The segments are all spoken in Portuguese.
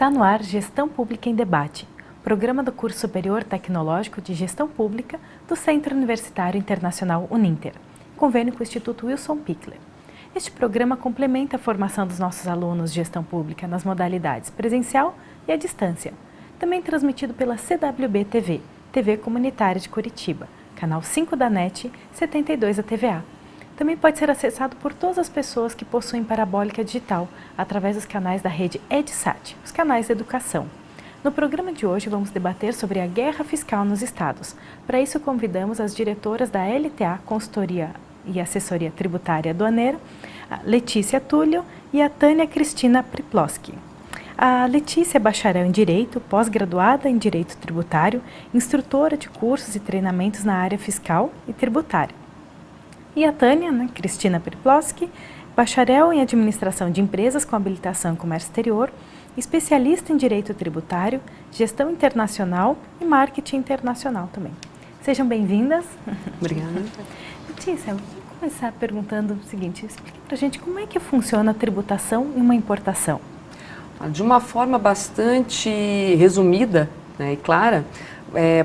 Está no ar Gestão Pública em Debate, programa do curso superior tecnológico de Gestão Pública do Centro Universitário Internacional Uninter, convênio com o Instituto Wilson Pickler. Este programa complementa a formação dos nossos alunos de Gestão Pública nas modalidades presencial e à distância. Também transmitido pela CWB TV, TV Comunitária de Curitiba, canal 5 da NET, 72 da TVA. Também pode ser acessado por todas as pessoas que possuem parabólica digital, através dos canais da rede EdSat, os canais de educação. No programa de hoje vamos debater sobre a guerra fiscal nos estados. Para isso convidamos as diretoras da LTA, Consultoria e Assessoria Tributária Aduaneira, a Letícia Túlio e a Tânia Cristina Priploski. A Letícia é bacharel em Direito, pós-graduada em Direito Tributário, instrutora de cursos e treinamentos na área fiscal e tributária. E a Tânia, Cristina Priploski, bacharel em Administração de Empresas com habilitação em Comércio Exterior, especialista em Direito Tributário, Gestão Internacional e Marketing Internacional também. Sejam bem-vindas. Obrigada. Letícia, vou começar perguntando o seguinte, explique pra gente como é que funciona a tributação em uma importação. De uma forma bastante resumida, e clara,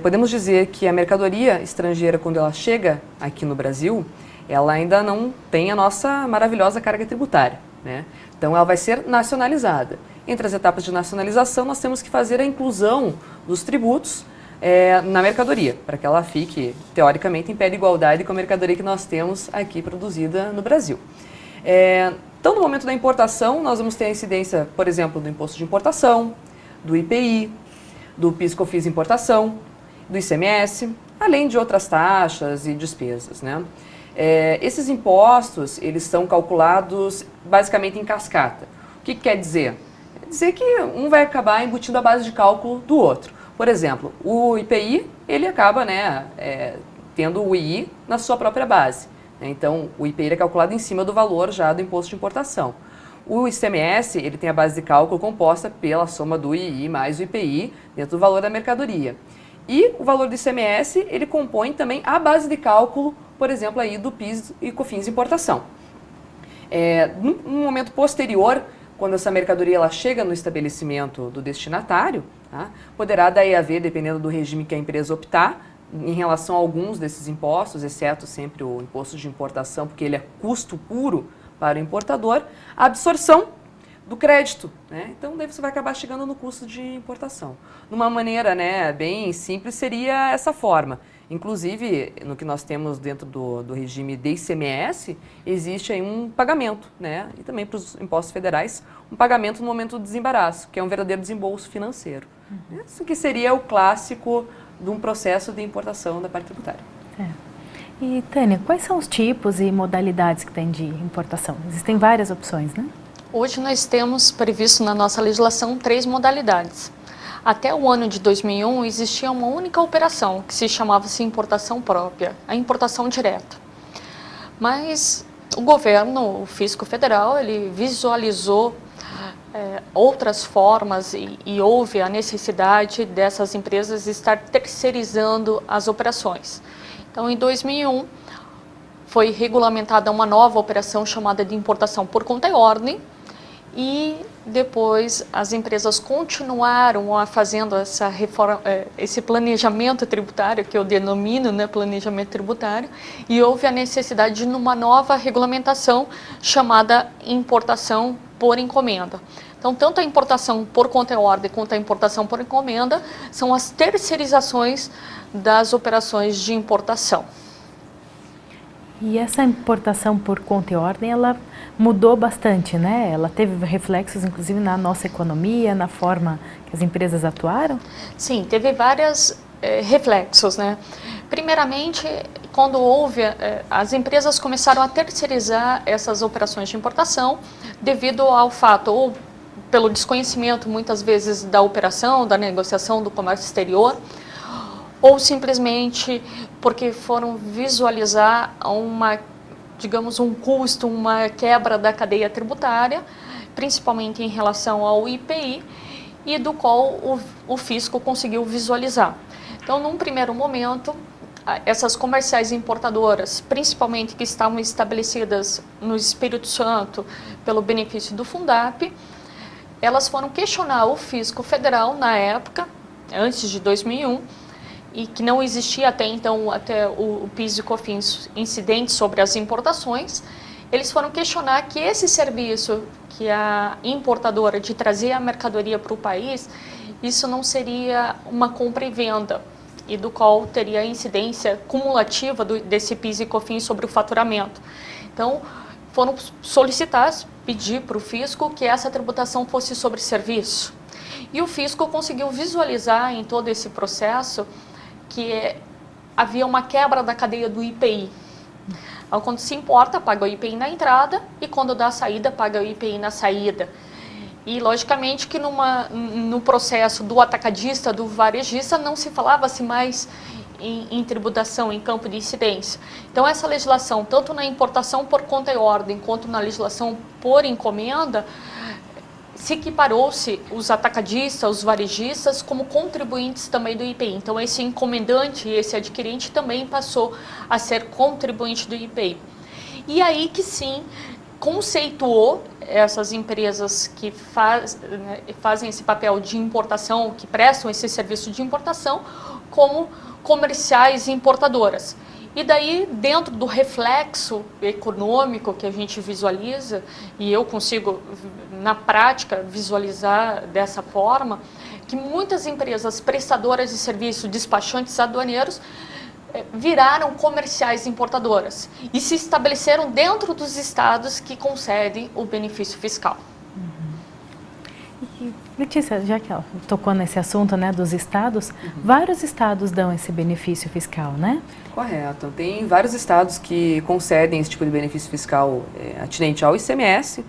podemos dizer que a mercadoria estrangeira, quando ela chega aqui no Brasil, ela ainda não tem a nossa maravilhosa carga tributária, Então, ela vai ser nacionalizada. Entre as etapas de nacionalização, nós temos que fazer a inclusão dos tributos na mercadoria, para que ela fique, teoricamente, em pé de igualdade com a mercadoria que nós temos aqui produzida no Brasil. Então, no momento da importação, nós vamos ter a incidência, por exemplo, do imposto de importação, do IPI, do PIS/COFINS importação, do ICMS, além de outras taxas e despesas, Esses impostos, eles são calculados basicamente em cascata. O que quer dizer? Quer dizer que um vai acabar embutindo a base de cálculo do outro. Por exemplo, o IPI, ele acaba tendo o II na sua própria base. Então, o IPI é calculado em cima do valor já do imposto de importação. O ICMS, ele tem a base de cálculo composta pela soma do II mais o IPI dentro do valor da mercadoria. E o valor do ICMS, ele compõe também a base de cálculo, por exemplo, aí do PIS e COFINS importação. No momento posterior, quando essa mercadoria ela chega no estabelecimento do destinatário, poderá daí haver, dependendo do regime que a empresa optar, em relação a alguns desses impostos, exceto sempre o imposto de importação, porque ele é custo puro para o importador, a absorção do crédito, Então, daí você vai acabar chegando no custo de importação. Numa maneira, bem simples, seria essa forma. Inclusive, no que nós temos dentro do regime de ICMS, existe aí um pagamento, E também para os impostos federais, um pagamento no momento do desembaraço, que é um verdadeiro desembolso financeiro. Isso que seria o clássico de um processo de importação da parte tributária. E, Tânia, quais são os tipos e modalidades que tem de importação? Existem várias opções, Hoje nós temos previsto na nossa legislação 3 modalidades. Até o ano de 2001 existia uma única operação que se chamava-se importação própria, a importação direta. Mas o governo, o Fisco Federal, ele visualizou outras formas e houve a necessidade dessas empresas estar terceirizando as operações. Então, em 2001, foi regulamentada uma nova operação chamada de importação por conta e ordem, e depois as empresas continuaram fazendo essa reforma, esse planejamento tributário, que eu denomino planejamento tributário, e houve a necessidade de uma nova regulamentação chamada importação por encomenda. Então, tanto a importação por conta e ordem quanto a importação por encomenda são as terceirizações das operações de importação. E essa importação por conta e ordem, ela mudou bastante, né? Ela teve reflexos, inclusive, na nossa economia, na forma que as empresas atuaram? Sim, teve vários reflexos, né? Primeiramente, quando houve, as empresas começaram a terceirizar essas operações de importação devido ao fato, ou pelo desconhecimento, muitas vezes, da operação, da negociação do comércio exterior, ou simplesmente porque foram visualizar digamos, um custo, uma quebra da cadeia tributária, principalmente em relação ao IPI, e do qual o fisco conseguiu visualizar. Então, num primeiro momento, essas comerciais importadoras, principalmente que estavam estabelecidas no Espírito Santo pelo benefício do Fundap, elas foram questionar o fisco federal na época, antes de 2001, e que não existia até então, até o PIS e COFINS incidente sobre as importações. Eles foram questionar que esse serviço que a importadora de trazer a mercadoria para o país, isso não seria uma compra e venda, e do qual teria a incidência cumulativa desse PIS e COFINS sobre o faturamento. Então, foram solicitar, pedir para o fisco que essa tributação fosse sobre serviço. E o fisco conseguiu visualizar em todo esse processo que havia uma quebra da cadeia do IPI. Então, quando se importa, paga o IPI na entrada, e quando dá a saída, paga o IPI na saída. E, logicamente, que no processo do atacadista, do varejista, não se falava-se mais em tributação, em campo de incidência. Então, essa legislação, tanto na importação por conta e ordem, quanto na legislação por encomenda, se equiparou-se os atacadistas, os varejistas, como contribuintes também do IPI. Então, esse encomendante e esse adquirente também passou a ser contribuinte do IPI. E aí que sim, conceituou essas empresas que fazem esse papel de importação, que prestam esse serviço de importação, como comerciais e importadoras. E daí, dentro do reflexo econômico que a gente visualiza, e eu consigo, na prática, visualizar dessa forma, que muitas empresas prestadoras de serviço, despachantes aduaneiros, viraram comerciais importadoras e se estabeleceram dentro dos estados que concedem o benefício fiscal. E, Letícia, já que ela tocou nesse assunto, né, dos estados, vários estados dão esse benefício fiscal, né? Correto. Tem vários estados que concedem esse tipo de benefício fiscal atinente ao ICMS.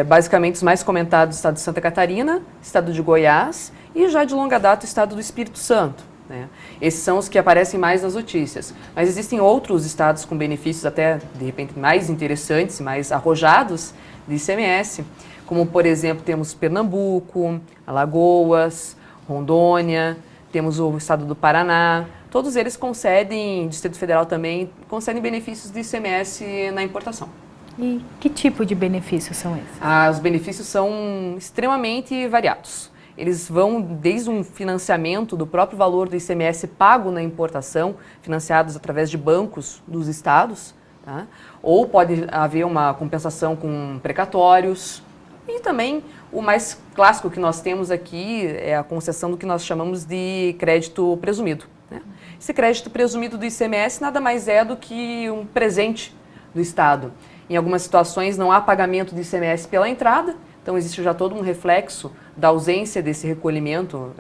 Basicamente, os mais comentados, o estado de Santa Catarina, estado de Goiás e, já de longa data, o estado do Espírito Santo, né? Esses são os que aparecem mais nas notícias. Mas existem outros estados com benefícios até, de repente, mais interessantes, mais arrojados de ICMS, como, por exemplo, temos Pernambuco, Alagoas, Rondônia, temos o estado do Paraná. Todos eles concedem, Distrito Federal também, concedem benefícios de ICMS na importação. E que tipo de benefícios são esses? Os benefícios são extremamente variados. Eles vão desde um financiamento do próprio valor do ICMS pago na importação, financiados através de bancos dos estados, tá? Ou pode haver uma compensação com precatórios. E também o mais clássico que nós temos aqui é a concessão do que nós chamamos de crédito presumido, né? Esse crédito presumido do ICMS nada mais é do que um presente do Estado. Em algumas situações não há pagamento de ICMS pela entrada, então existe já todo um reflexo da ausência desse recolhimento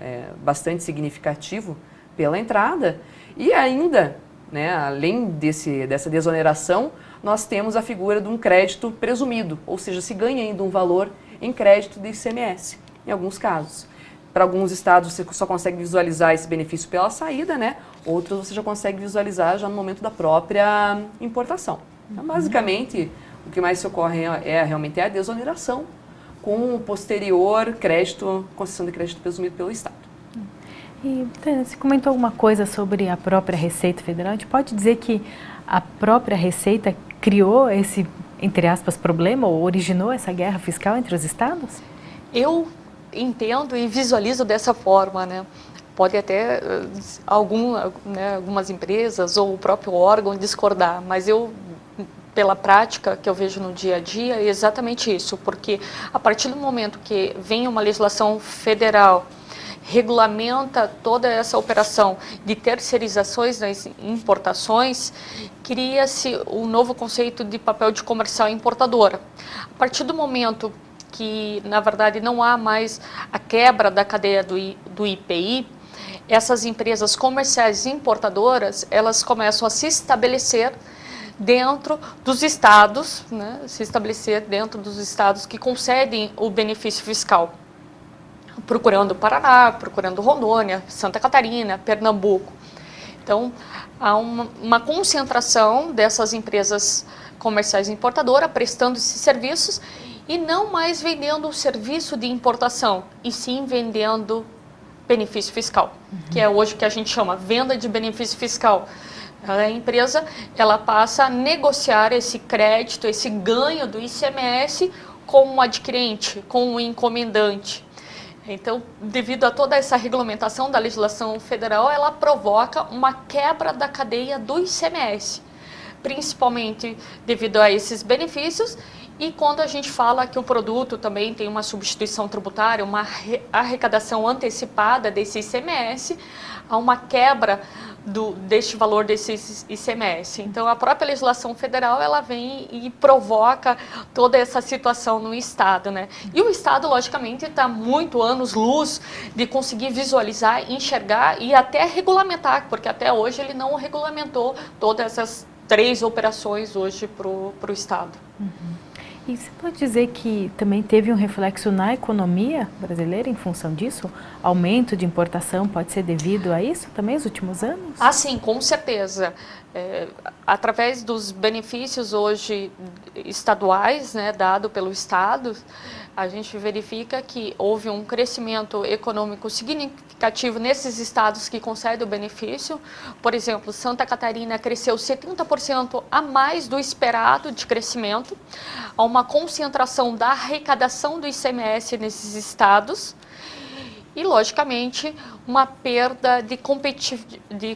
bastante significativo pela entrada. E ainda, né, além dessa desoneração, nós temos a figura de um crédito presumido, ou seja, se ganha ainda um valor em crédito de ICMS, em alguns casos. Para alguns estados você só consegue visualizar esse benefício pela saída, né? Outros você já consegue visualizar já no momento da própria importação. Então, basicamente, o que mais se ocorre realmente a desoneração com o posterior concessão de crédito presumido pelo Estado. E você comentou alguma coisa sobre a própria Receita Federal? A gente pode dizer que a própria Receita criou esse, entre aspas, problema ou originou essa guerra fiscal entre os estados? Eu entendo e visualizo dessa forma, né? Pode até algumas empresas ou o próprio órgão discordar, mas eu pela prática que eu vejo no dia a dia é exatamente isso, porque a partir do momento que vem uma legislação federal, regulamenta toda essa operação de terceirizações das importações, cria-se um novo conceito de papel de comercial importadora. A partir do momento que, na verdade, não há mais a quebra da cadeia do IPI, essas empresas comerciais importadoras, elas começam a se estabelecer dentro dos estados, né, que concedem o benefício fiscal, procurando Paraná, procurando Rondônia, Santa Catarina, Pernambuco. Então, há uma concentração dessas empresas comerciais importadoras prestando esses serviços e não mais vendendo o serviço de importação, e sim vendendo benefício fiscal, que é hoje o que a gente chama venda de benefício fiscal. A empresa, ela passa a negociar esse crédito, esse ganho do ICMS com o adquirente, com o encomendante. Então, devido a toda essa regulamentação da legislação federal, ela provoca uma quebra da cadeia do ICMS, principalmente devido a esses benefícios. E quando a gente fala que o produto também tem uma substituição tributária, uma arrecadação antecipada desse ICMS, há uma quebra deste valor desse ICMS. Então, a própria legislação federal, ela vem e provoca toda essa situação no Estado, né? E o Estado, logicamente, está muito anos-luz de conseguir visualizar, enxergar e até regulamentar, porque até hoje ele não regulamentou todas essas 3 operações hoje para o Estado. E você pode dizer que também teve um reflexo na economia brasileira em função disso? Aumento de importação pode ser devido a isso também nos últimos anos? Ah, sim, com certeza. Através dos benefícios hoje estaduais, né, dado pelo Estado, a gente verifica que houve um crescimento econômico significativo nesses estados que concedem o benefício. Por exemplo, Santa Catarina cresceu 70% a mais do esperado de crescimento. Há uma concentração da arrecadação do ICMS nesses estados e, logicamente, uma perda de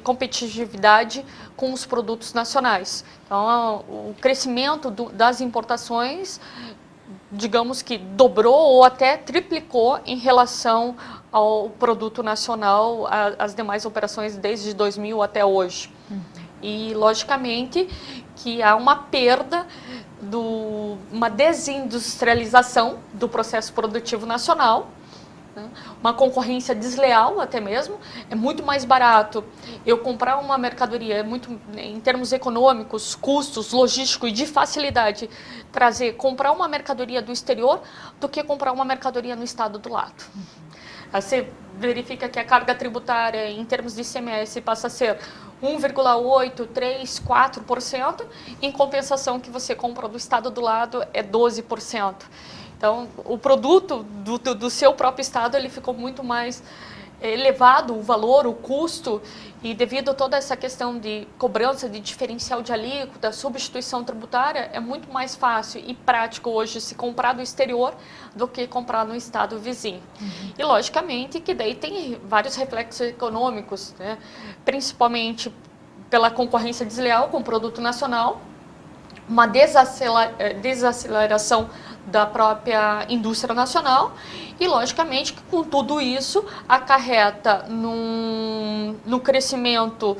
competitividade com os produtos nacionais. Então, o crescimento das importações, digamos que dobrou ou até triplicou em relação ao produto nacional, as demais operações desde 2000 até hoje. E, logicamente, que há uma perda, uma desindustrialização do processo produtivo nacional, né? Uma concorrência desleal até mesmo. É muito mais barato eu comprar uma mercadoria, em termos econômicos, custos, logístico e de facilidade, comprar uma mercadoria do exterior do que comprar uma mercadoria no estado do lado. Você verifica que a carga tributária em termos de ICMS passa a ser 1,8%, 3%, 4%, em compensação que você compra do estado do lado é 12%. Então, o produto do seu próprio estado, ele ficou muito mais elevado, o valor, o custo, e devido a toda essa questão de cobrança de diferencial de alíquota, substituição tributária, é muito mais fácil e prático hoje se comprar do exterior do que comprar no estado vizinho. E, logicamente, que daí tem vários reflexos econômicos, né? Principalmente pela concorrência desleal com o produto nacional, uma desaceleração da própria indústria nacional e, logicamente, que com tudo isso acarreta no crescimento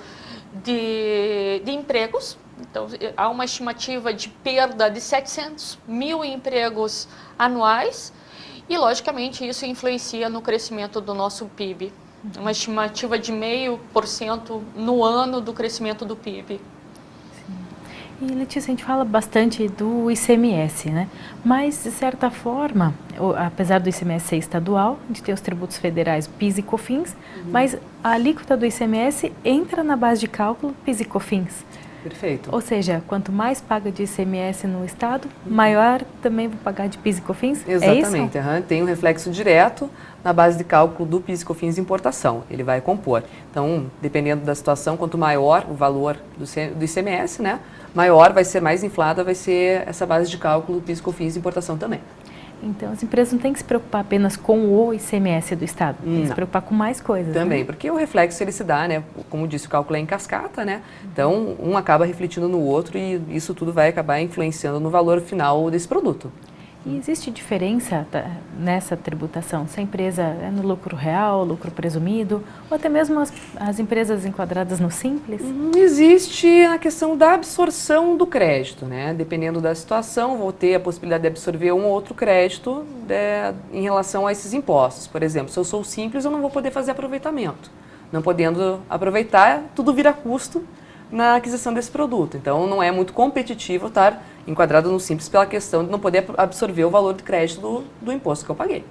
de empregos. Então, há uma estimativa de perda de 700 mil empregos anuais e, logicamente, isso influencia no crescimento do nosso PIB. Uma estimativa de 0,5% no ano do crescimento do PIB. E, Letícia, a gente fala bastante do ICMS, né? Mas, de certa forma, apesar do ICMS ser estadual, a gente tem os tributos federais PIS e COFINS, mas a alíquota do ICMS entra na base de cálculo PIS e COFINS. Perfeito. Ou seja, quanto mais paga de ICMS no estado, maior também vou pagar de PIS e COFINS? Exatamente. É isso? Tem um reflexo direto na base de cálculo do PIS e COFINS de importação. Ele vai compor. Então, dependendo da situação, quanto maior o valor do ICMS, né, maior, vai ser mais inflada, vai ser essa base de cálculo PIS e COFINS de importação também. Então, as empresas não têm que se preocupar apenas com o ICMS do Estado, tem que se preocupar com mais coisas. Também, né? porque o reflexo ele se dá, né? Como disse, o cálculo é em cascata, né? Então, um acaba refletindo no outro e isso tudo vai acabar influenciando no valor final desse produto. E existe diferença nessa tributação? Se a empresa é no lucro real, lucro presumido, ou até mesmo as empresas enquadradas no Simples? Existe a questão da absorção do crédito, né? Dependendo da situação, vou ter a possibilidade de absorver um ou outro crédito em relação a esses impostos. Por exemplo, se eu sou Simples, eu não vou poder fazer aproveitamento. Não podendo aproveitar, tudo vira custo na aquisição desse produto. Então, não é muito competitivo estar enquadrado no Simples pela questão de não poder absorver o valor de crédito do imposto que eu paguei.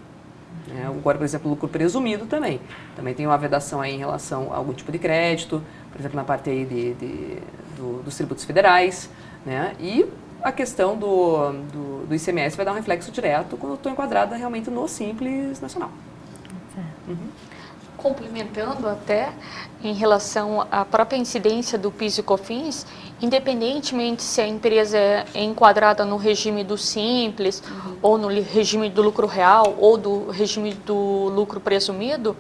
Agora, por exemplo, o lucro presumido também. Também tem uma vedação aí em relação a algum tipo de crédito, por exemplo, na parte aí dos tributos federais, né? E a questão do ICMS vai dar um reflexo direto quando eu estou enquadrada realmente no Simples Nacional. Complementando até, em relação à própria incidência do PIS e COFINS, independentemente se a empresa é enquadrada no regime do Simples, ou no regime do lucro real, ou do regime do lucro presumido,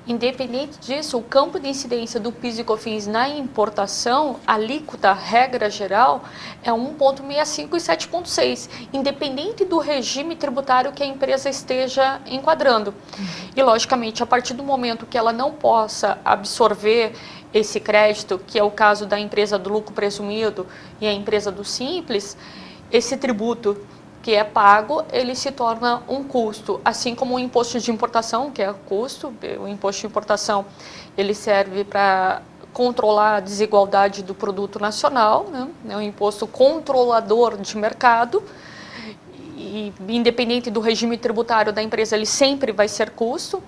independente disso, o campo de incidência do PIS e COFINS na importação, a alíquota, regra geral, é 1,65 e 7,6, independente do regime tributário que a empresa esteja enquadrando. E, logicamente, a partir do momento que ela não possa absorver esse crédito, que é o caso da empresa do lucro presumido e a empresa do Simples, esse tributo que é pago, ele se torna um custo, assim como o imposto de importação, que é custo. O imposto de importação, ele serve para controlar a desigualdade do produto nacional, né? É um imposto controlador de mercado, e independente do regime tributário da empresa, ele sempre vai ser custo,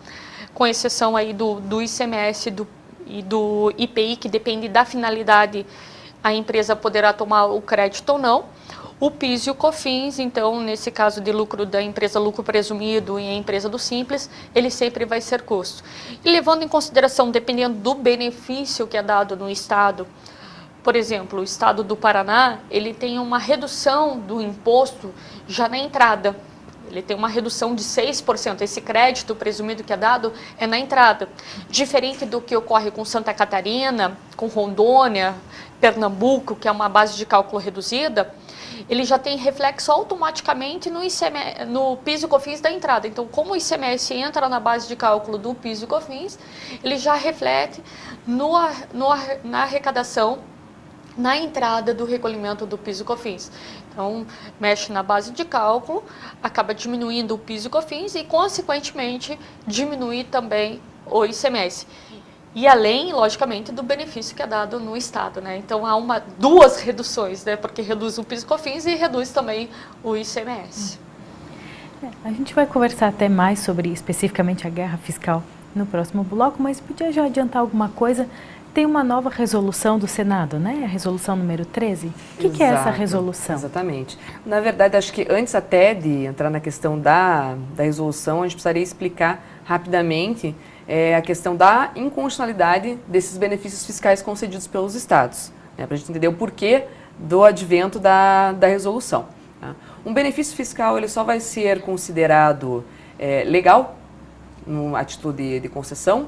com exceção aí do ICMS e do IPI, que depende da finalidade, a empresa poderá tomar o crédito ou não. O PIS e o COFINS, então, nesse caso de lucro da empresa lucro presumido e a empresa do Simples, ele sempre vai ser custo. E levando em consideração, dependendo do benefício que é dado no Estado, por exemplo, o Estado do Paraná, ele tem uma redução do imposto já na entrada. Ele tem uma redução de 6%. Esse crédito presumido que é dado é na entrada. Diferente do que ocorre com Santa Catarina, com Rondônia, Pernambuco, que é uma base de cálculo reduzida, ele já tem reflexo automaticamente no PIS e COFINS da entrada. Então, como o ICMS entra na base de cálculo do PIS e COFINS, ele já reflete na arrecadação, na entrada do recolhimento do PIS e COFINS. Então, mexe na base de cálculo, acaba diminuindo o PIS e COFINS e, consequentemente, diminui também o ICMS. E além, logicamente, do benefício que é dado no Estado, né? Então, há duas reduções, né? Porque reduz o PIS e COFINS e reduz também o ICMS. A gente vai conversar até mais sobre, especificamente, a guerra fiscal no próximo bloco, mas podia já adiantar alguma coisa? Tem uma nova resolução do Senado, né? A resolução número 13. O que é essa resolução? Exatamente. Na verdade, acho que antes até de entrar na questão da resolução, a gente precisaria explicar rapidamente a questão da inconstitucionalidade desses benefícios fiscais concedidos pelos estados, né, para a gente entender o porquê do advento da resolução. Tá? Um benefício fiscal ele só vai ser considerado legal, numa atitude de concessão,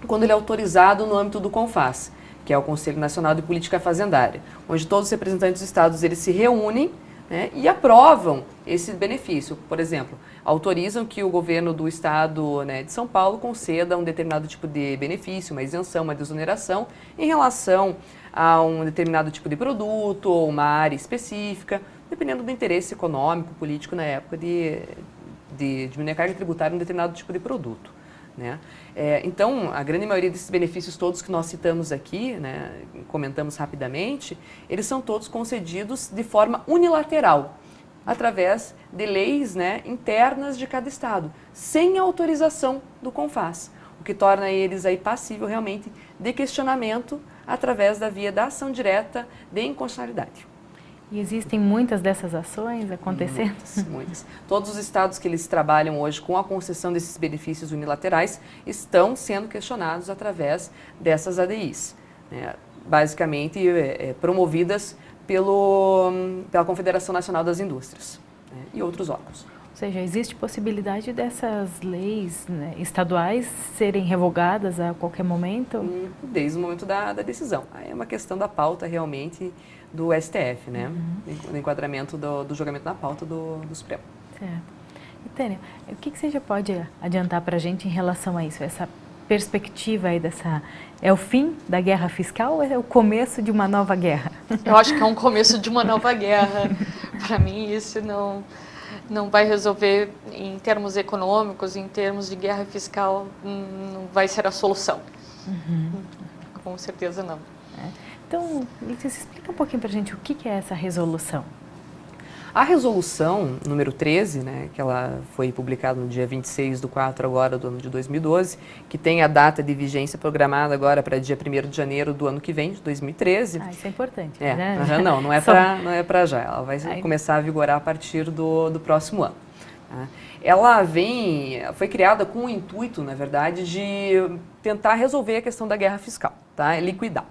quando ele é autorizado no âmbito do CONFAS, que é o Conselho Nacional de Política Fazendária, onde todos os representantes dos estados eles se reúnem, né, e aprovam esse benefício. Por exemplo, autorizam que o governo do estado, né, de São Paulo conceda um determinado tipo de benefício, uma isenção, uma desoneração em relação a um determinado tipo de produto ou uma área específica, dependendo do interesse econômico, político na época de diminuir a carga tributária em um determinado tipo de produto. Né? Então, a grande maioria desses benefícios todos que nós citamos aqui, né, comentamos rapidamente, eles são todos concedidos de forma unilateral, através de leis, né, internas de cada estado, sem autorização do CONFAS, o que torna eles aí passível realmente de questionamento através da via da ação direta de inconstitucionalidade. E existem muitas dessas ações acontecendo? Muitas. Todos os estados que eles trabalham hoje com a concessão desses benefícios unilaterais estão sendo questionados através dessas ADIs, né? Basicamente promovidas pela Confederação Nacional das Indústrias, né, e outros órgãos. Ou seja, existe possibilidade dessas leis, né, estaduais serem revogadas a qualquer momento? Desde o momento da decisão. Aí é uma questão da pauta realmente do STF, né? Do enquadramento do julgamento na pauta do Supremo. Certo. E Tânia, o que você já pode adiantar para a gente em relação a isso? Essa perspectiva aí dessa... É o fim da guerra fiscal ou é o começo de uma nova guerra? Eu acho que é um começo de uma nova guerra. Para mim, isso não vai resolver em termos econômicos, em termos de guerra fiscal, não vai ser a solução. Com certeza não. Então, você explica um pouquinho para a gente o que é essa resolução. A resolução número 13, né, que ela foi publicada no dia 26/4 agora do ano de 2012, que tem a data de vigência programada agora para dia 1º de janeiro do ano que vem, de 2013. Isso é importante. Né? Não é para já, ela vai começar a vigorar a partir do próximo ano. Tá? Ela foi criada com o intuito, na verdade, de tentar resolver a questão da guerra fiscal, tá? Liquidar.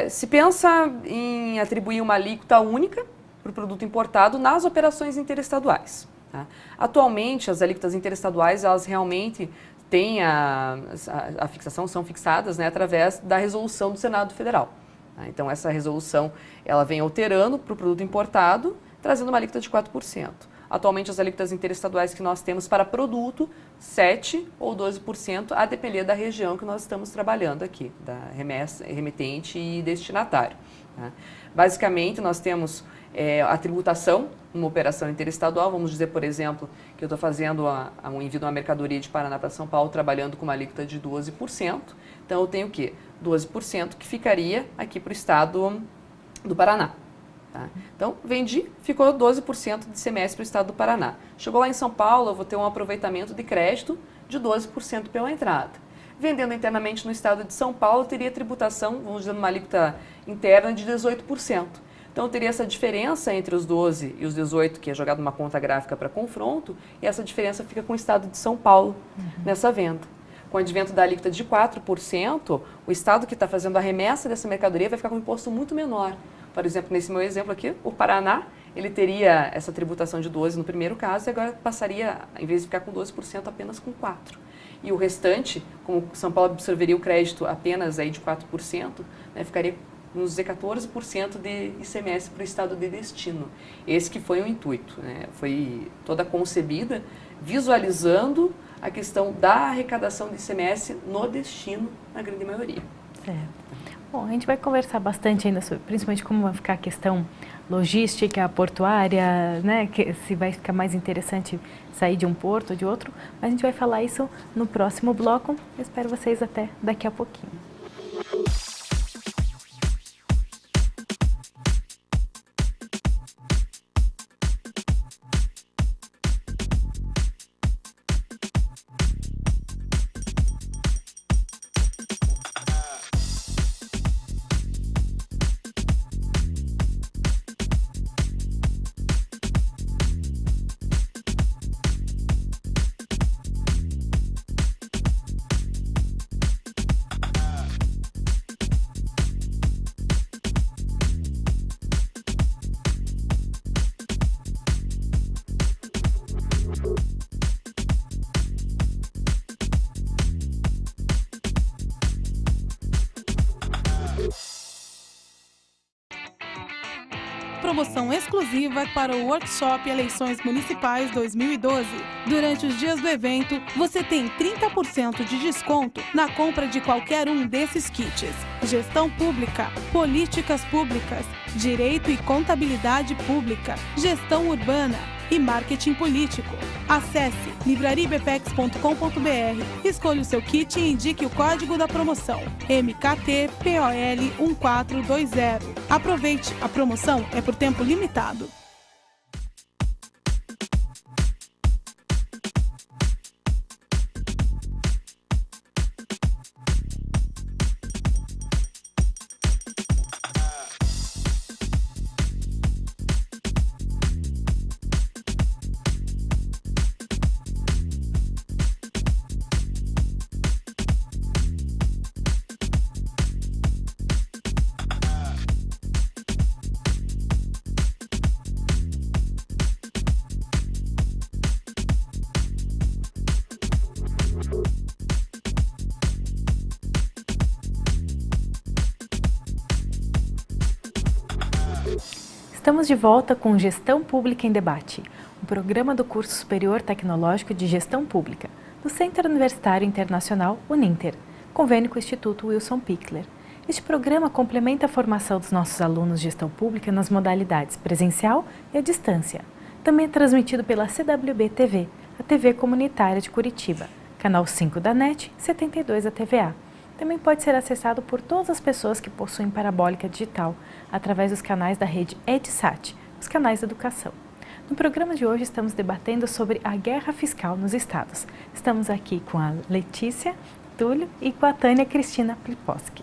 Se pensa em atribuir uma alíquota única para o produto importado nas operações interestaduais. Tá? Atualmente, as alíquotas interestaduais, elas realmente têm a fixação, são fixadas, né, através da resolução do Senado Federal. Tá? Então, essa resolução, ela vem alterando para o produto importado, trazendo uma alíquota de 4%. Atualmente, as alíquotas interestaduais que nós temos para produto, 7% ou 12%, a depender da região que nós estamos trabalhando aqui, da remetente e destinatário. Tá? Basicamente, nós temos a tributação, uma operação interestadual, vamos dizer, por exemplo, que eu estou fazendo um envio de uma mercadoria de Paraná para São Paulo, trabalhando com uma alíquota de 12%. Então, eu tenho o quê? 12% que ficaria aqui para o estado do Paraná. Tá? Então, vendi, ficou 12% de ICMS para o estado do Paraná. Chegou lá em São Paulo, eu vou ter um aproveitamento de crédito de 12% pela entrada. Vendendo internamente no estado de São Paulo, teria tributação, vamos dizer, uma alíquota interna de 18%. Então, teria essa diferença entre os 12 e os 18, que é jogado numa conta gráfica para confronto, e essa diferença fica com o estado de São Paulo nessa venda. Com o advento da alíquota de 4%, o estado que está fazendo a remessa dessa mercadoria vai ficar com um imposto muito menor. Por exemplo, nesse meu exemplo aqui, o Paraná, ele teria essa tributação de 12% no primeiro caso, e agora passaria, em vez de ficar com 12%, apenas com 4%. E o restante, como São Paulo absorveria o crédito apenas aí de 4%, né, ficaria vamos dizer 14% de ICMS para o estado de destino. Esse que foi o intuito, né? Foi toda concebida visualizando a questão da arrecadação de ICMS no destino, na grande maioria. Certo. Bom, a gente vai conversar bastante ainda sobre, principalmente como vai ficar a questão logística, portuária, né? Se vai ficar mais interessante sair de um porto ou de outro, mas a gente vai falar isso no próximo bloco. Eu espero vocês até daqui a pouquinho. Promoção exclusiva para o Workshop Eleições Municipais 2012. Durante os dias do evento, você tem 30% de desconto na compra de qualquer um desses kits. Gestão Pública, Políticas Públicas, Direito e Contabilidade Pública, Gestão Urbana e Marketing Político. Acesse livraribepex.com.br, escolha o seu kit e indique o código da promoção, MKTPOL1420. Aproveite, a promoção é por tempo limitado. Estamos de volta com Gestão Pública em Debate, um programa do curso superior tecnológico de Gestão Pública, do Centro Universitário Internacional Uninter, convênio com o Instituto Wilson Pickler. Este programa complementa a formação dos nossos alunos de Gestão Pública nas modalidades presencial e à distância. Também é transmitido pela CWB TV, a TV comunitária de Curitiba, canal 5 da NET, 72 da TVA. Também pode ser acessado por todas as pessoas que possuem parabólica digital, através dos canais da rede EdSat, os canais de educação. No programa de hoje estamos debatendo sobre a guerra fiscal nos estados. Estamos aqui com a Letícia Túlio e com a Tânia Cristina Pliposki.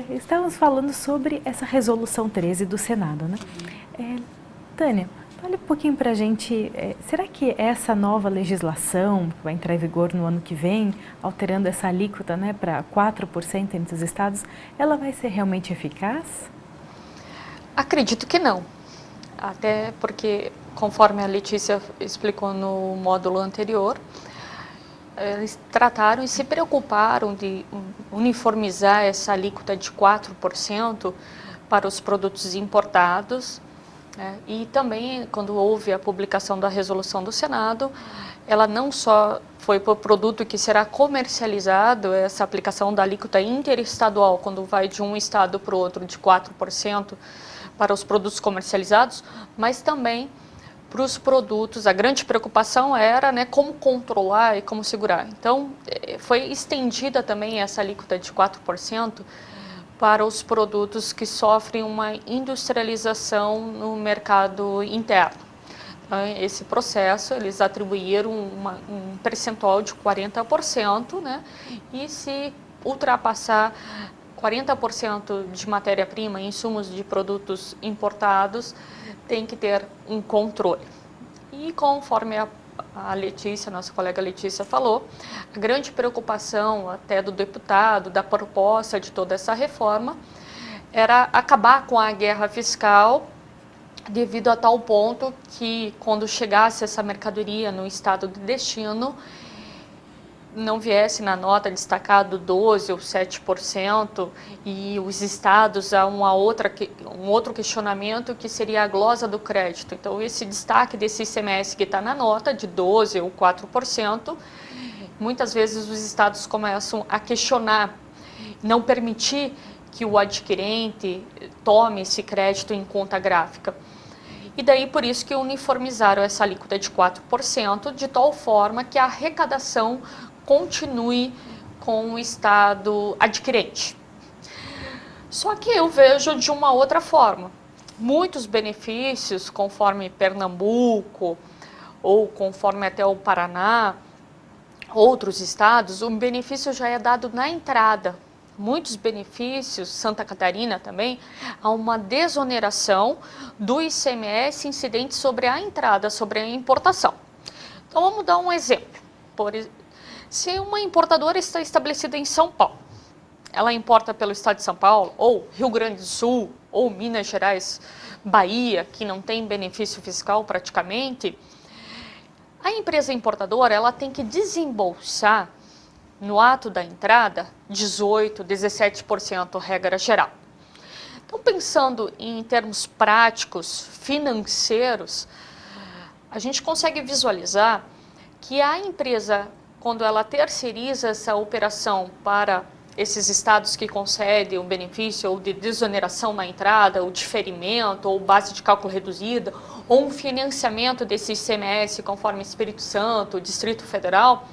Estamos falando sobre essa resolução 13 do Senado, né? Tânia, fale um pouquinho para a gente, será que essa nova legislação, que vai entrar em vigor no ano que vem, alterando essa alíquota, né, para 4% entre os estados, ela vai ser realmente eficaz? Acredito que não, até porque, conforme a Letícia explicou no módulo anterior, eles trataram e se preocuparam de uniformizar essa alíquota de 4% para os produtos importados. E também, quando houve a publicação da resolução do Senado, ela não só foi para o produto que será comercializado, essa aplicação da alíquota interestadual, quando vai de um estado para o outro de 4% para os produtos comercializados, mas também para os produtos. A grande preocupação era, né, como controlar e como segurar. Então, foi estendida também essa alíquota de 4%, para os produtos que sofrem uma industrialização no mercado interno. Então, esse processo, eles atribuíram um percentual de 40%, né? E se ultrapassar 40% de matéria-prima, insumos de produtos importados, tem que ter um controle. E conforme a Letícia, nossa colega Letícia falou, a grande preocupação até do deputado, da proposta de toda essa reforma, era acabar com a guerra fiscal, devido a tal ponto que, quando chegasse essa mercadoria no estado de destino, não viesse na nota destacado 12% ou 7%, e os estados a um outro questionamento, que seria a glosa do crédito. Então, esse destaque desse ICMS que está na nota de 12% ou 4%, muitas vezes os estados começam a questionar, não permitir que o adquirente tome esse crédito em conta gráfica. E daí, por isso que uniformizaram essa alíquota de 4%, de tal forma que a arrecadação continue com o estado adquirente. Só que eu vejo de uma outra forma. Muitos benefícios, conforme Pernambuco ou conforme até o Paraná, outros estados, o benefício já é dado na entrada. Muitos benefícios, Santa Catarina também, há uma desoneração do ICMS incidente sobre a entrada, sobre a importação. Então, vamos dar um exemplo. Se uma importadora está estabelecida em São Paulo, ela importa pelo estado de São Paulo, ou Rio Grande do Sul, ou Minas Gerais, Bahia, que não tem benefício fiscal praticamente, a empresa importadora, ela tem que desembolsar no ato da entrada 18%, 17%, regra geral. Então, pensando em termos práticos, financeiros, a gente consegue visualizar que a empresa, quando ela terceiriza essa operação para esses estados que concedem o benefício ou de desoneração na entrada, o diferimento, ou base de cálculo reduzida, ou um financiamento desse ICMS conforme Espírito Santo, Distrito Federal,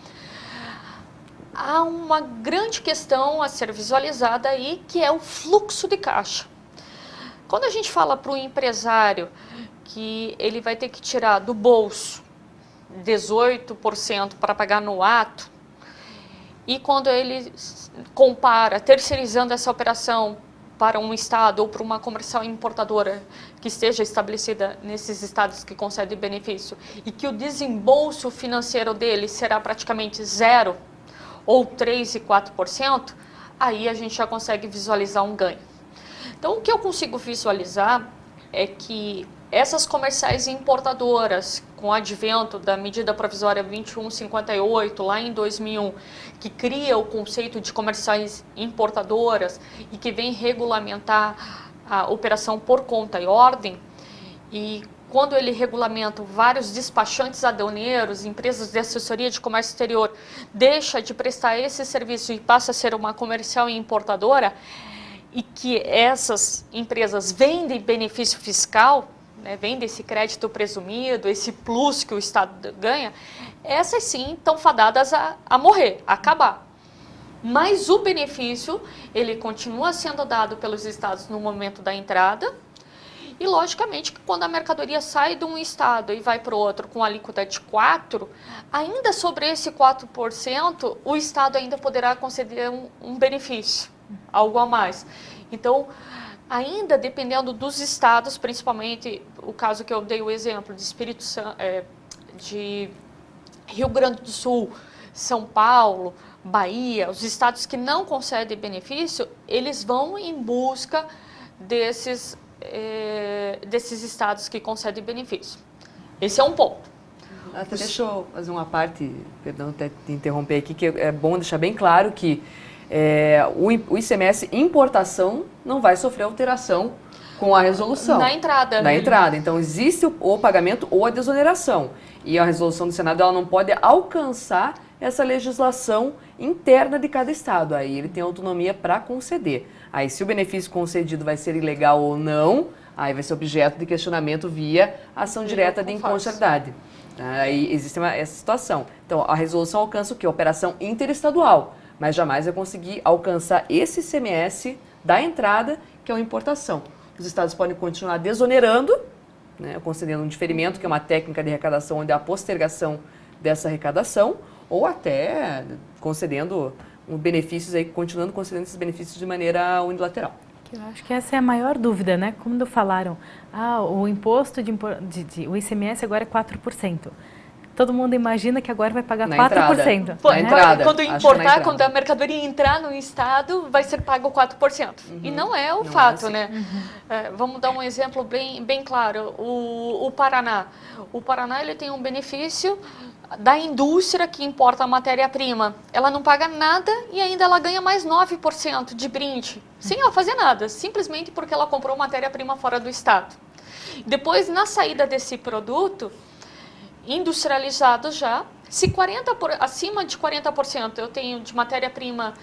há uma grande questão a ser visualizada aí, que é o fluxo de caixa. Quando a gente fala para o empresário que ele vai ter que tirar do bolso 18% para pagar no ato, e quando ele compara, terceirizando essa operação para um estado ou para uma comercial importadora que esteja estabelecida nesses estados que concedem benefício, e que o desembolso financeiro dele será praticamente zero, ou 3% e 4%, aí a gente já consegue visualizar um ganho. Então, o que eu consigo visualizar é que essas comerciais importadoras, com o advento da medida provisória 2158, lá em 2001, que cria o conceito de comerciais importadoras e que vem regulamentar a operação por conta e ordem, e quando ele regulamenta vários despachantes aduaneiros, empresas de assessoria de comércio exterior, deixa de prestar esse serviço e passa a ser uma comercial e importadora, e que essas empresas vendem benefício fiscal, né, vendem esse crédito presumido, esse plus que o Estado ganha, essas sim estão fadadas a morrer, a acabar. Mas o benefício, ele continua sendo dado pelos estados no momento da entrada, e, logicamente, que quando a mercadoria sai de um estado e vai para o outro com alíquota de 4%, ainda sobre esse 4%, o estado ainda poderá conceder um benefício, algo a mais. Então, ainda dependendo dos estados, principalmente o caso que eu dei o exemplo de Espírito Santo, de Rio Grande do Sul, São Paulo, Bahia, os estados que não concedem benefício, eles vão em busca desses estados que concedem benefício. Esse é um ponto. Até deixa eu fazer uma parte, perdão até te interromper aqui, que é bom deixar bem claro que o ICMS importação não vai sofrer alteração com a resolução. Na entrada. Na entrada. Então, existe o pagamento ou a desoneração. E a resolução do Senado ela não pode alcançar essa legislação interna de cada estado. Aí ele tem autonomia para conceder. Aí, se o benefício concedido vai ser ilegal ou não, aí vai ser objeto de questionamento via ação direta de inconstitucionalidade. Aí existe essa situação. Então, a resolução alcança o quê? Operação interestadual, mas jamais vai conseguir alcançar esse ICMS da entrada, que é uma importação. Os estados podem continuar desonerando, né, concedendo um diferimento, que é uma técnica de arrecadação onde há a postergação dessa arrecadação, ou até concedendo benefícios, aí, continuando concedendo esses benefícios de maneira unilateral. Eu acho que essa é a maior dúvida, né? Quando falaram, o imposto o ICMS agora é 4%. Todo mundo imagina que agora vai pagar 4%. Na entrada. Quando importar, quando a mercadoria entrar no estado, vai ser pago 4%. E não é o fato, assim, né? Vamos dar um exemplo bem claro. O Paraná. O Paraná ele tem um benefício da indústria que importa a matéria-prima. Ela não paga nada e ainda ela ganha mais 9% de brinde, sem ela fazer nada, simplesmente porque ela comprou matéria-prima fora do estado. Depois, na saída desse produto, industrializado já, se acima de 40% eu tenho de matéria-prima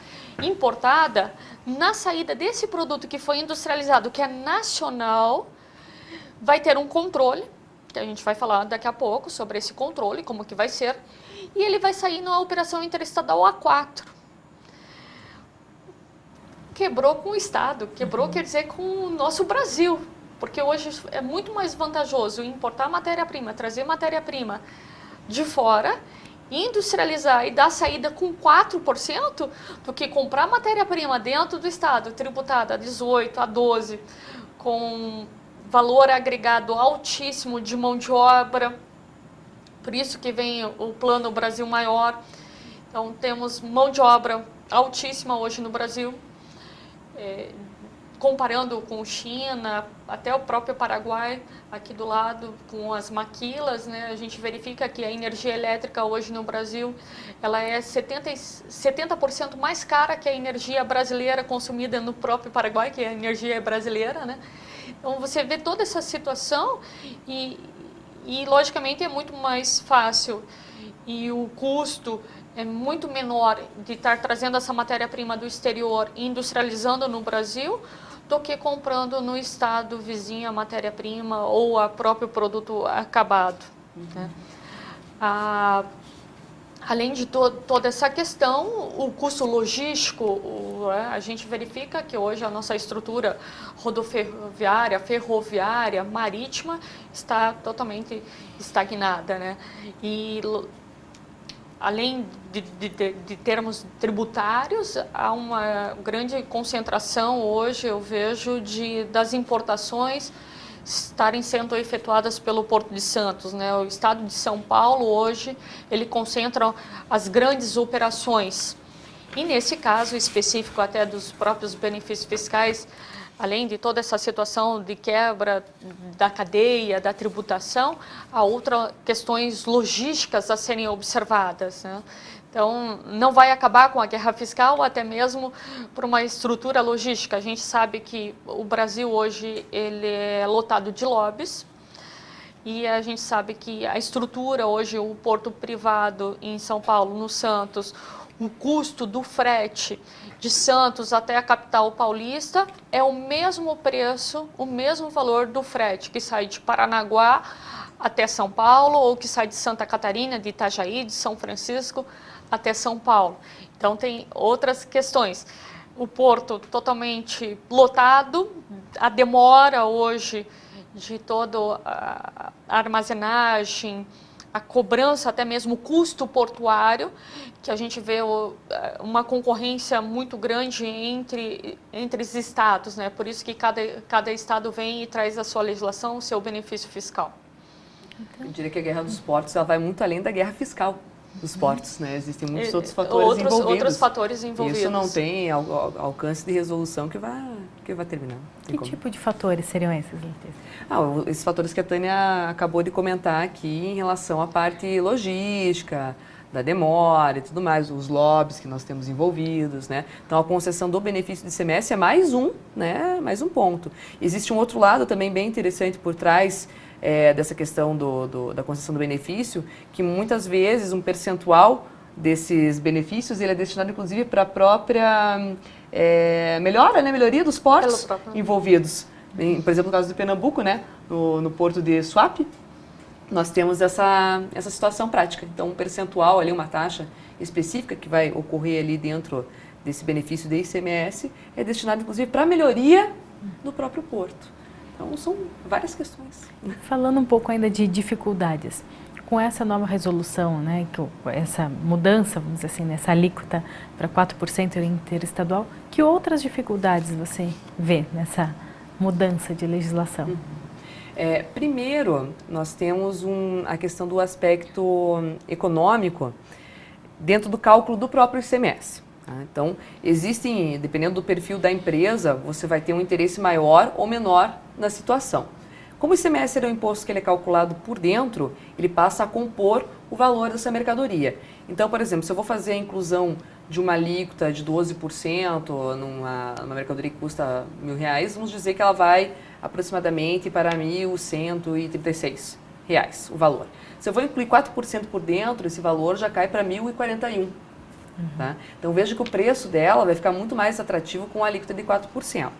importada, na saída desse produto que foi industrializado, que é nacional, vai ter um controle, que a gente vai falar daqui a pouco sobre esse controle, como que vai ser, e ele vai sair na operação interestadual A4. Quebrou com o Estado, quebrou quer dizer com o nosso Brasil, porque hoje é muito mais vantajoso importar matéria-prima, trazer matéria-prima de fora, industrializar e dar saída com 4% do que comprar matéria-prima dentro do Estado, tributada a 18%, a 12%, com valor agregado altíssimo de mão de obra, por isso que vem o Plano Brasil Maior. Então, temos mão de obra altíssima hoje no Brasil, comparando com China, até o próprio Paraguai, aqui do lado, com as maquilas, né, a gente verifica que a energia elétrica hoje no Brasil, ela é 70% mais cara que a energia brasileira consumida no próprio Paraguai, que a energia é brasileira, né? Então, você vê toda essa situação e, logicamente, é muito mais fácil e o custo é muito menor de estar trazendo essa matéria-prima do exterior e industrializando no Brasil do que comprando no estado vizinho a matéria-prima ou o próprio produto acabado. Né? Além de toda essa questão, o custo logístico, a gente verifica que hoje a nossa estrutura rodoviária, ferroviária, marítima está totalmente estagnada, né? E além de termos tributários, há uma grande concentração hoje, eu vejo, das importações estarem sendo efetuadas pelo Porto de Santos, né? O estado de São Paulo hoje, ele concentra as grandes operações. E nesse caso específico até dos próprios benefícios fiscais, além de toda essa situação de quebra da cadeia, da tributação, há outras questões logísticas a serem observadas, né? Então, não vai acabar com a guerra fiscal, até mesmo por uma estrutura logística. A gente sabe que o Brasil hoje ele é lotado de lobbies e a gente sabe que a estrutura hoje, o porto privado em São Paulo, no Santos, o custo do frete de Santos até a capital paulista é o mesmo preço, o mesmo valor do frete que sai de Paranaguá até São Paulo ou que sai de Santa Catarina, de Itajaí, de São Francisco até São Paulo. Então tem outras questões. O porto totalmente lotado, a demora hoje de toda a armazenagem, a cobrança, até mesmo o custo portuário, que a gente vê uma concorrência muito grande entre os estados, né? Por isso que cada estado vem e traz a sua legislação, o seu benefício fiscal. Eu diria que a guerra dos portos ela vai muito além da guerra fiscal dos portos, né? Existem muitos outros fatores envolvidos. Outros fatores envolvidos. Isso não tem alcance de resolução que vai terminar. Que tipo de fatores seriam esses, Letícia? Esses fatores que a Tânia acabou de comentar aqui em relação à parte logística, da demora e tudo mais, os lobbies que nós temos envolvidos, né? Então, a concessão do benefício de ICMS é mais um, né? Mais um ponto. Existe um outro lado também bem interessante por trás dessa questão da concessão do benefício, que muitas vezes um percentual desses benefícios ele é destinado inclusive para a própria melhoria dos portos envolvidos. Por exemplo, no caso do Pernambuco, né, no porto de Suape, nós temos essa situação prática. Então, um percentual ali, uma taxa específica que vai ocorrer ali dentro desse benefício de ICMS é destinado inclusive para a melhoria do próprio porto. Então, são várias questões. Falando um pouco ainda de dificuldades, com essa nova resolução, né, essa mudança, vamos dizer assim, nessa alíquota para 4% interestadual, que outras dificuldades você vê nessa mudança de legislação? Primeiro, nós temos a questão do aspecto econômico dentro do cálculo do próprio ICMS. Então, existem, dependendo do perfil da empresa, você vai ter um interesse maior ou menor na situação. Como o ICMS é um imposto que ele é calculado por dentro, ele passa a compor o valor dessa mercadoria. Então, por exemplo, se eu vou fazer a inclusão de uma alíquota de 12% numa mercadoria que custa R$1.000, vamos dizer que ela vai aproximadamente para R$1.136 o valor. Se eu vou incluir 4% por dentro, esse valor já cai para R$1.041. Tá? Então veja que o preço dela vai ficar muito mais atrativo com a alíquota de 4%.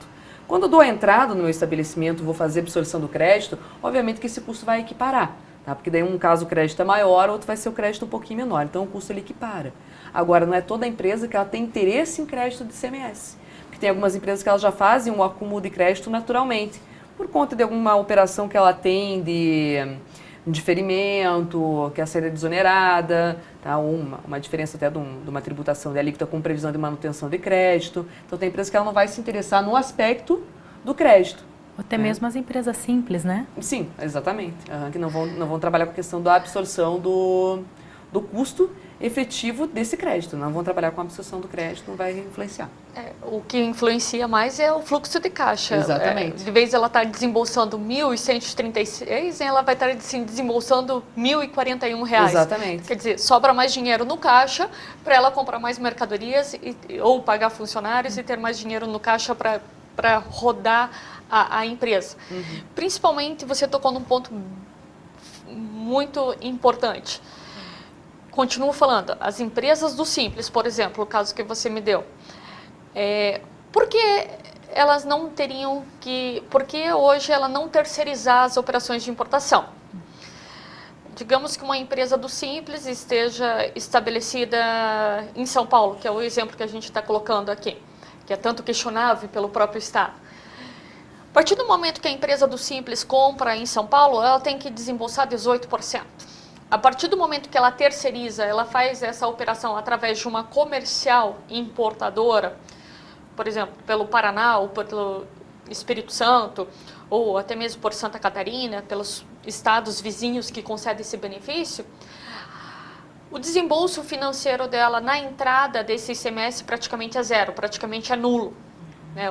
Quando eu dou a entrada no meu estabelecimento, vou fazer a absorção do crédito, obviamente que esse custo vai equiparar, tá? Porque daí um caso o crédito é maior, outro vai ser o crédito um pouquinho menor, então o custo ele equipara. Agora, não é toda empresa que ela tem interesse em crédito de ICMS, porque tem algumas empresas que elas já fazem um acúmulo de crédito naturalmente, por conta de alguma operação que ela tem de diferimento, que a saída é desonerada, tá? Uma diferença até de uma tributação de alíquota com previsão de manutenção de crédito. Então, tem empresa que ela não vai se interessar no aspecto do crédito. Ou até mesmo as empresas simples, né? Sim, exatamente. Que não vão trabalhar com a questão da absorção do custo efetivo desse crédito. Não vão trabalhar com a absorção do crédito, não vai influenciar. O que influencia mais é o fluxo de caixa. Exatamente. De vez ela está desembolsando R$1.136, ela vai estar desembolsando R$1.041. Exatamente. Quer dizer, sobra mais dinheiro no caixa para ela comprar mais mercadorias ou pagar funcionários e ter mais dinheiro no caixa para rodar a empresa. Principalmente, você tocou num ponto muito importante. Continuo falando, as empresas do Simples, por exemplo, o caso que você me deu, por que elas não teriam por que hoje ela não terceirizar as operações de importação? Digamos que uma empresa do Simples esteja estabelecida em São Paulo, que é o exemplo que a gente está colocando aqui, que é tanto questionável pelo próprio Estado. A partir do momento que a empresa do Simples compra em São Paulo, ela tem que desembolsar 18%. A partir do momento que ela terceiriza, ela faz essa operação através de uma comercial importadora, por exemplo, pelo Paraná ou pelo Espírito Santo, ou até mesmo por Santa Catarina, pelos estados vizinhos que concedem esse benefício, o desembolso financeiro dela na entrada desse ICMS praticamente é zero, praticamente é nulo. Né?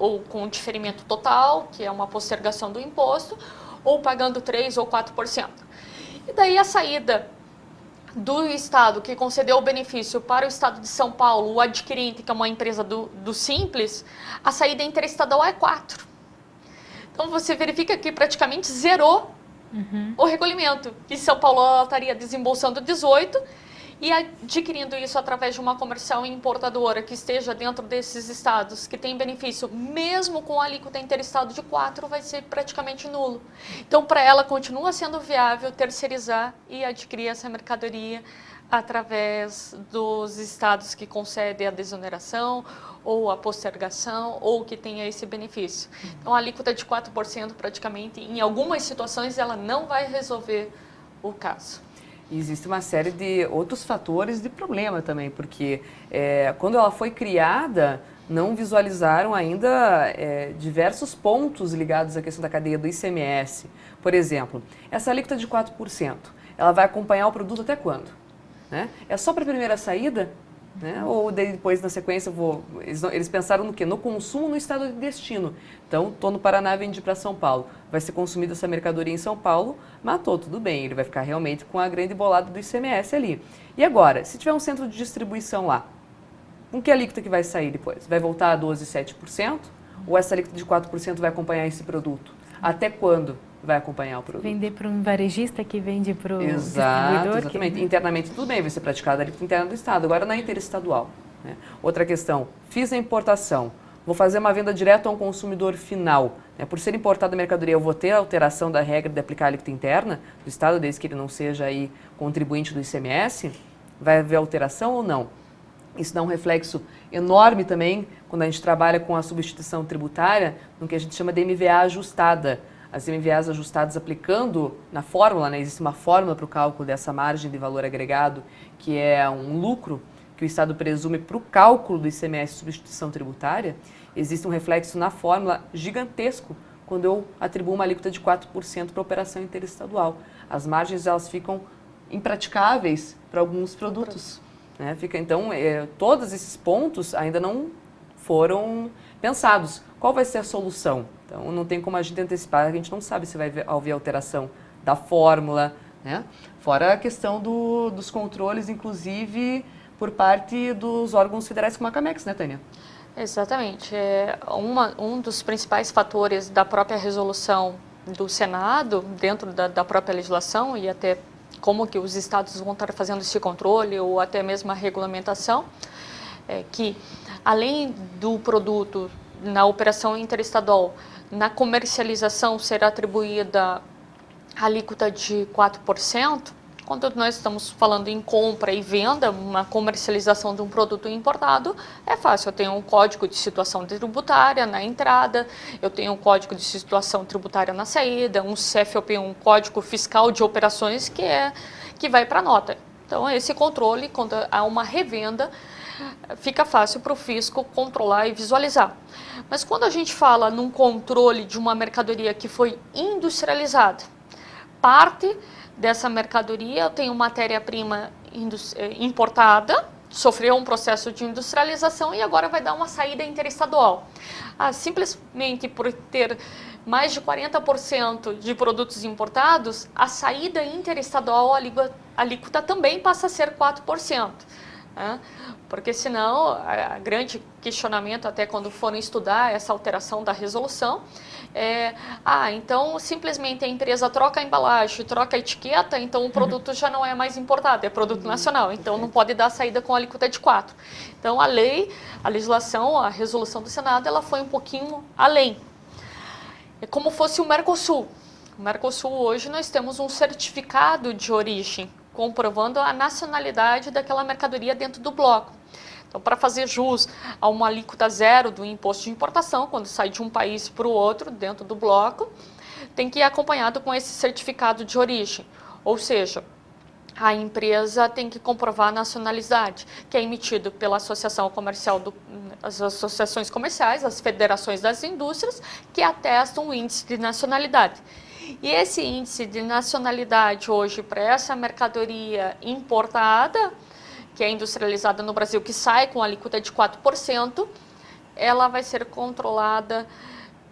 Ou com diferimento total, que é uma postergação do imposto, ou pagando 3% ou 4%. E daí a saída do estado que concedeu o benefício para o estado de São Paulo, o adquirente, que é uma empresa do Simples, a saída interestadual é 4. Então você verifica que praticamente zerou o recolhimento. E São Paulo ela estaria desembolsando 18 e adquirindo isso através de uma comercial importadora que esteja dentro desses estados, que tem benefício, mesmo com a alíquota interestado de 4, vai ser praticamente nulo. Então, para ela, continua sendo viável terceirizar e adquirir essa mercadoria através dos estados que concedem a desoneração ou a postergação ou que tenha esse benefício. Então, a alíquota de 4%, praticamente, em algumas situações, ela não vai resolver o caso. E existe uma série de outros fatores de problema também, porque quando ela foi criada, não visualizaram ainda diversos pontos ligados à questão da cadeia do ICMS. Por exemplo, essa alíquota de 4%, ela vai acompanhar o produto até quando? Né? É só para a primeira saída? Né? Ou depois, na sequência, eles pensaram no quê? No consumo no estado de destino. Então, estou no Paraná, vendi para São Paulo. Vai ser consumida essa mercadoria em São Paulo, matou, tudo bem. Ele vai ficar realmente com a grande bolada do ICMS ali. E agora, se tiver um centro de distribuição lá, com que alíquota que vai sair depois? Vai voltar a 12,7%? Ou essa alíquota de 4% vai acompanhar esse produto? Até quando vai acompanhar o produto? Vender para um varejista que vende para o distribuidor? Exatamente. Que... Internamente tudo bem, vai ser praticada a alíquota interna do Estado. Agora na interestadual. Né? Outra questão, fiz a importação, vou fazer uma venda direta a um consumidor final. Né? Por ser importada a mercadoria, eu vou ter a alteração da regra de aplicar a alíquota interna do Estado, desde que ele não seja aí contribuinte do ICMS? Vai haver alteração ou não? Isso dá um reflexo enorme também quando a gente trabalha com a substituição tributária, no que a gente chama de MVA ajustada. As MVAs ajustadas aplicando na fórmula, né? Existe uma fórmula para o cálculo dessa margem de valor agregado, que é um lucro que o Estado presume para o cálculo do ICMS substituição tributária. Existe um reflexo na fórmula gigantesco quando eu atribuo uma alíquota de 4% para a operação interestadual. As margens elas ficam impraticáveis para alguns produtos. Né? Então, todos esses pontos ainda não foram pensados. Qual vai ser a solução? Então, não tem como a gente antecipar, a gente não sabe se vai haver alteração da fórmula, né? Fora a questão dos controles, inclusive, por parte dos órgãos federais como a CAMEX, né, Tânia? Exatamente. Um dos principais fatores da própria resolução do Senado, dentro da própria legislação, e até como que os estados vão estar fazendo esse controle, ou até mesmo a regulamentação, que além do produto na operação interestadual, na comercialização ser atribuída a alíquota de 4%, quando nós estamos falando em compra e venda, uma comercialização de um produto importado, é fácil. Eu tenho um código de situação tributária na entrada, eu tenho um código de situação tributária na saída, um CFOP, um código fiscal de operações que vai para a nota. Então, esse controle, quando há uma revenda, fica fácil para o fisco controlar e visualizar. Mas quando a gente fala num controle de uma mercadoria que foi industrializada, parte dessa mercadoria eu tenho matéria-prima importada, sofreu um processo de industrialização e agora vai dar uma saída interestadual. Simplesmente por ter mais de 40% de produtos importados, a saída interestadual, a alíquota também passa a ser 4%. Porque senão, a grande questionamento, até quando forem estudar essa alteração da resolução, então simplesmente a empresa troca a embalagem, troca a etiqueta, então o produto já não é mais importado, é produto nacional, então não pode dar saída com a alíquota de 4%. Então a legislação, a resolução do Senado, ela foi um pouquinho além. É como fosse o Mercosul. O Mercosul hoje nós temos um certificado de origem, comprovando a nacionalidade daquela mercadoria dentro do bloco. Então, para fazer jus a uma alíquota zero do imposto de importação, quando sai de um país para o outro, dentro do bloco, tem que ir acompanhado com esse certificado de origem. Ou seja, a empresa tem que comprovar a nacionalidade, que é emitido pela Associação Comercial, as associações comerciais, as federações das indústrias, que atestam o índice de nacionalidade. E esse índice de nacionalidade hoje para essa mercadoria importada, que é industrializada no Brasil, que sai com a alíquota de 4%, ela vai ser controlada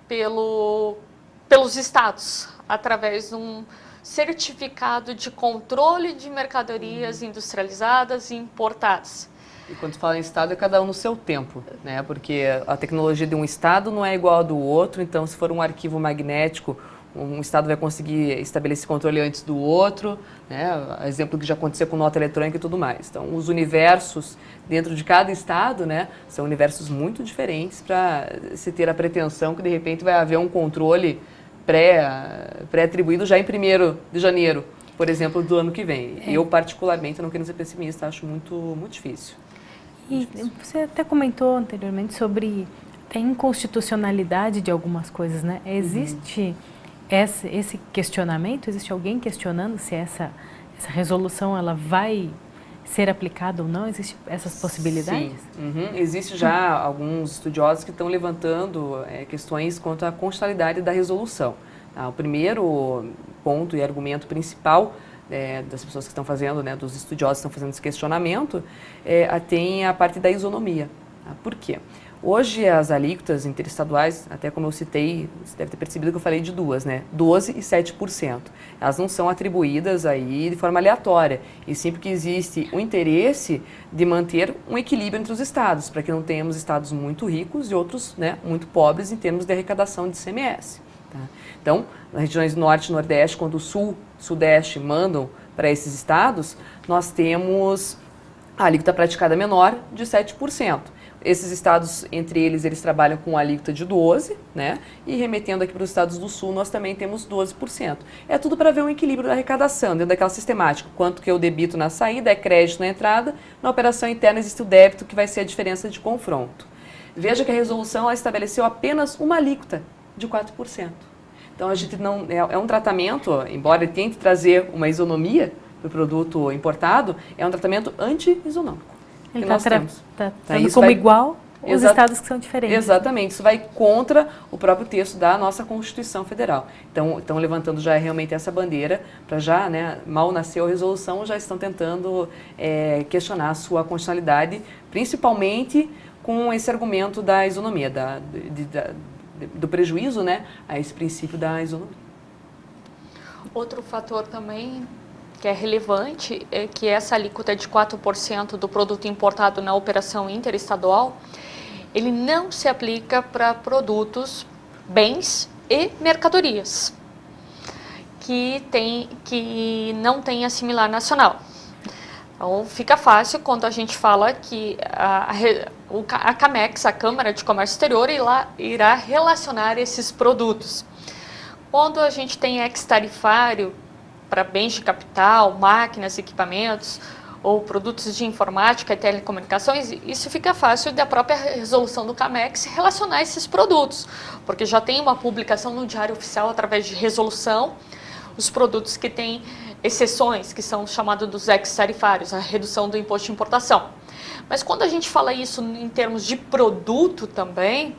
pelos estados, através de um certificado de controle de mercadorias industrializadas e importadas. E quando fala em estado, é cada um no seu tempo, né? Porque a tecnologia de um estado não é igual a do outro, então se for um arquivo magnético, um estado vai conseguir estabelecer controle antes do outro, né? Exemplo que já aconteceu com nota eletrônica e tudo mais. Então, os universos dentro de cada estado, né, são universos muito diferentes para se ter a pretensão que de repente vai haver um controle pré-atribuído já em 1º de janeiro, por exemplo, do ano que vem. Eu, particularmente, não quero ser pessimista, acho muito difícil. E você até comentou anteriormente sobre a inconstitucionalidade de algumas coisas, né? Existe esse questionamento? Existe alguém questionando se essa resolução ela vai ser aplicada ou não? Existem essas possibilidades? Sim. Existe já alguns estudiosos que estão levantando questões quanto à constitucionalidade da resolução. Tá? O primeiro ponto e argumento principal das pessoas que estão fazendo, né, dos estudiosos que estão fazendo esse questionamento, tem a parte da isonomia. Tá? Por quê? Hoje as alíquotas interestaduais, até como eu citei, você deve ter percebido que eu falei de duas, né? 12% e 7%. Elas não são atribuídas aí de forma aleatória, e sim porque existe o interesse de manter um equilíbrio entre os estados, para que não tenhamos estados muito ricos e outros, né, muito pobres em termos de arrecadação de ICMS. Tá? Então, nas regiões norte e nordeste, quando o sul, sudeste mandam para esses estados, nós temos a alíquota praticada menor de 7%. Esses estados, entre eles trabalham com a alíquota de 12%, né? E remetendo aqui para os estados do sul, nós também temos 12%. É tudo para ver um equilíbrio da arrecadação, dentro daquela sistemática. Quanto que eu debito na saída é crédito na entrada, na operação interna existe o débito, que vai ser a diferença de confronto. Veja que a resolução ela estabeleceu apenas uma alíquota de 4%. Então, a gente não é um tratamento, embora ele tente trazer uma isonomia para o produto importado, é um tratamento anti-isonômico. Ele está tratando como igual os estados que são diferentes. Exatamente, isso vai contra o próprio texto da nossa Constituição Federal. Então, estão levantando já realmente essa bandeira para já, né, mal nasceu a resolução, já estão tentando questionar a sua constitucionalidade, principalmente com esse argumento da isonomia, do prejuízo, né, a esse princípio da isonomia. Outro fator também que é relevante é que essa alíquota de 4% do produto importado na operação interestadual, ele não se aplica para produtos, bens e mercadorias que não tem assimilar nacional. Então, fica fácil quando a gente fala que a CAMEX, a Câmara de Comércio Exterior, irá relacionar esses produtos. Quando a gente tem ex-tarifário para bens de capital, máquinas, equipamentos ou produtos de informática e telecomunicações, isso fica fácil da própria resolução do CAMEX relacionar esses produtos, porque já tem uma publicação no Diário Oficial através de resolução, os produtos que têm exceções, que são chamados dos ex-tarifários, a redução do imposto de importação. Mas quando a gente fala isso em termos de produto também,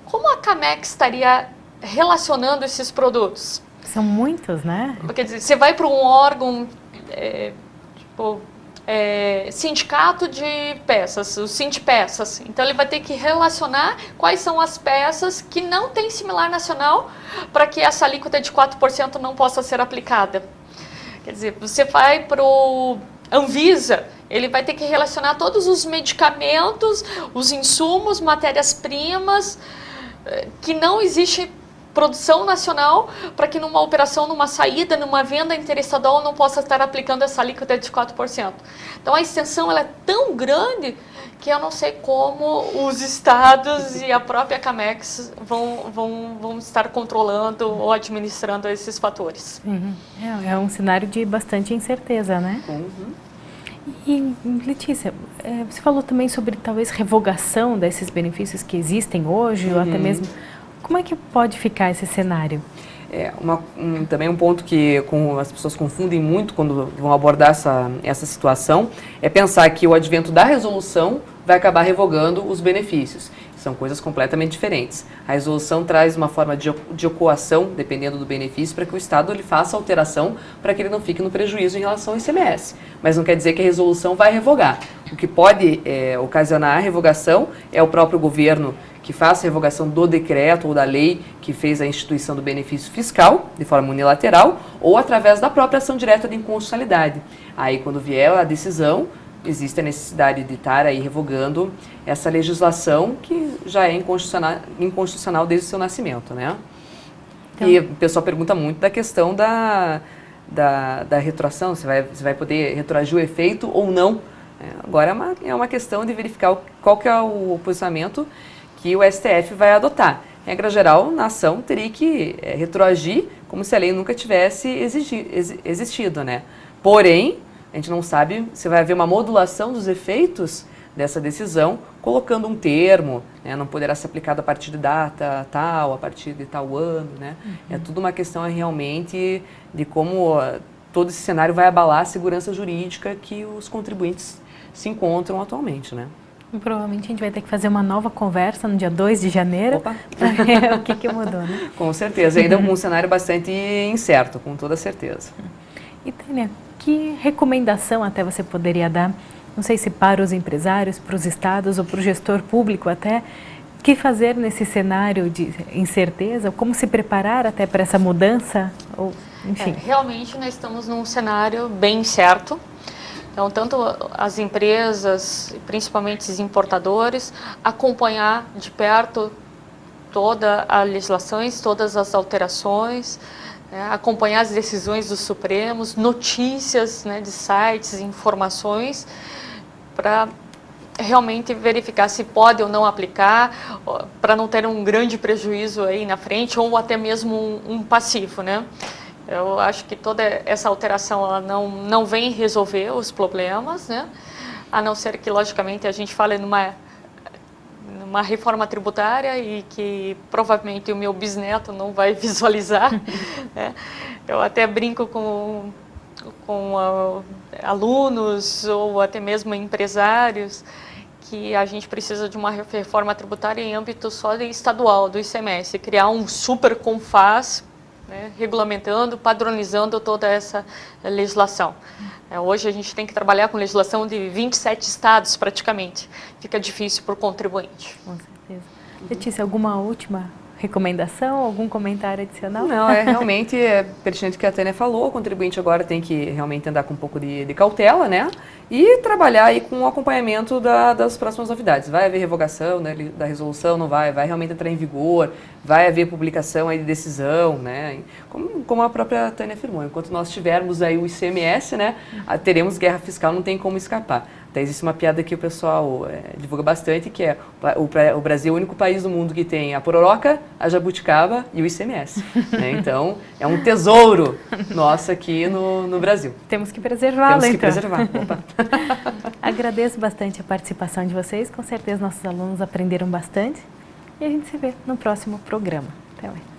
como a CAMEX estaria relacionando esses produtos? São muitos, né? Quer dizer, você vai para um órgão, sindicato de peças, o Sindpeças. Então, ele vai ter que relacionar quais são as peças que não têm similar nacional para que essa alíquota de 4% não possa ser aplicada. Quer dizer, você vai para o Anvisa, ele vai ter que relacionar todos os medicamentos, os insumos, matérias-primas, que não existe produção nacional, para que numa operação, numa saída, numa venda interestadual não possa estar aplicando essa alíquota de 4%. Então a extensão ela é tão grande que eu não sei como os estados e a própria CAMEX vão estar controlando ou administrando esses fatores. Uhum. É um cenário de bastante incerteza, né? Uhum. E, Letícia, você falou também sobre talvez revogação desses benefícios que existem hoje, ou até mesmo... Como é que pode ficar esse cenário? Também um ponto que as pessoas confundem muito quando vão abordar essa situação é pensar que o advento da resolução vai acabar revogando os benefícios. São coisas completamente diferentes. A resolução traz uma forma de ecoação, dependendo do benefício, para que o Estado ele faça alteração para que ele não fique no prejuízo em relação ao ICMS. Mas não quer dizer que a resolução vai revogar. O que pode ocasionar a revogação é o próprio governo que faça a revogação do decreto ou da lei que fez a instituição do benefício fiscal, de forma unilateral, ou através da própria ação direta de inconstitucionalidade. Aí, quando vier a decisão, existe a necessidade de estar aí revogando essa legislação que já é inconstitucional desde o seu nascimento, né? Então, e o pessoal pergunta muito da questão da retroação, se vai poder retroagir o efeito ou não. Agora é uma questão de verificar qual que é o posicionamento que o STF vai adotar. Regra geral, na ação teria que retroagir como se a lei nunca tivesse existido, né? Porém, a gente não sabe se vai haver uma modulação dos efeitos dessa decisão, colocando um termo, né? Não poderá ser aplicado a partir de data tal, a partir de tal ano, né? É tudo uma questão realmente de como todo esse cenário vai abalar a segurança jurídica que os contribuintes se encontram atualmente, né? E provavelmente a gente vai ter que fazer uma nova conversa no dia 2 de janeiro para ver o que mudou, né? Com certeza, ainda um cenário bastante incerto, com toda certeza. E Tânia, que recomendação até você poderia dar, não sei se para os empresários, para os estados ou para o gestor público até, o que fazer nesse cenário de incerteza, como se preparar até para essa mudança, ou enfim? Realmente nós estamos num cenário bem incerto. Então, tanto as empresas, principalmente os importadores, acompanhar de perto todas as legislações, todas as alterações, acompanhar as decisões dos Supremos, notícias, né, de sites, informações, para realmente verificar se pode ou não aplicar, para não ter um grande prejuízo aí na frente ou até mesmo um passivo, né? Eu acho que toda essa alteração ela não vem resolver os problemas, né? A não ser que, logicamente, a gente fale numa reforma tributária e que provavelmente o meu bisneto não vai visualizar. Né? Eu até brinco com alunos ou até mesmo empresários que a gente precisa de uma reforma tributária em âmbito só estadual, do ICMS, criar um super CONFAS, né, regulamentando, padronizando toda essa legislação. Hoje a gente tem que trabalhar com legislação de 27 estados praticamente. Fica difícil para o contribuinte. Com certeza. Letícia, alguma última recomendação, algum comentário adicional? Não, realmente é pertinente o que a Tânia falou, o contribuinte agora tem que realmente andar com um pouco de cautela, né? E trabalhar aí com o acompanhamento das próximas novidades. Vai haver revogação, né, da resolução, não vai realmente entrar em vigor, vai haver publicação aí de decisão, né? Como a própria Tânia afirmou, enquanto nós tivermos aí o ICMS, né, teremos guerra fiscal, não tem como escapar. Até existe uma piada que o pessoal divulga bastante, que é o Brasil é o único país do mundo que tem a pororoca, a jabuticaba e o ICMS. Né? Então, é um tesouro nosso aqui no Brasil. Temos que preservá-lo, então. Temos que preservar. Opa. Agradeço bastante a participação de vocês. Com certeza nossos alunos aprenderam bastante. E a gente se vê no próximo programa. Até mais.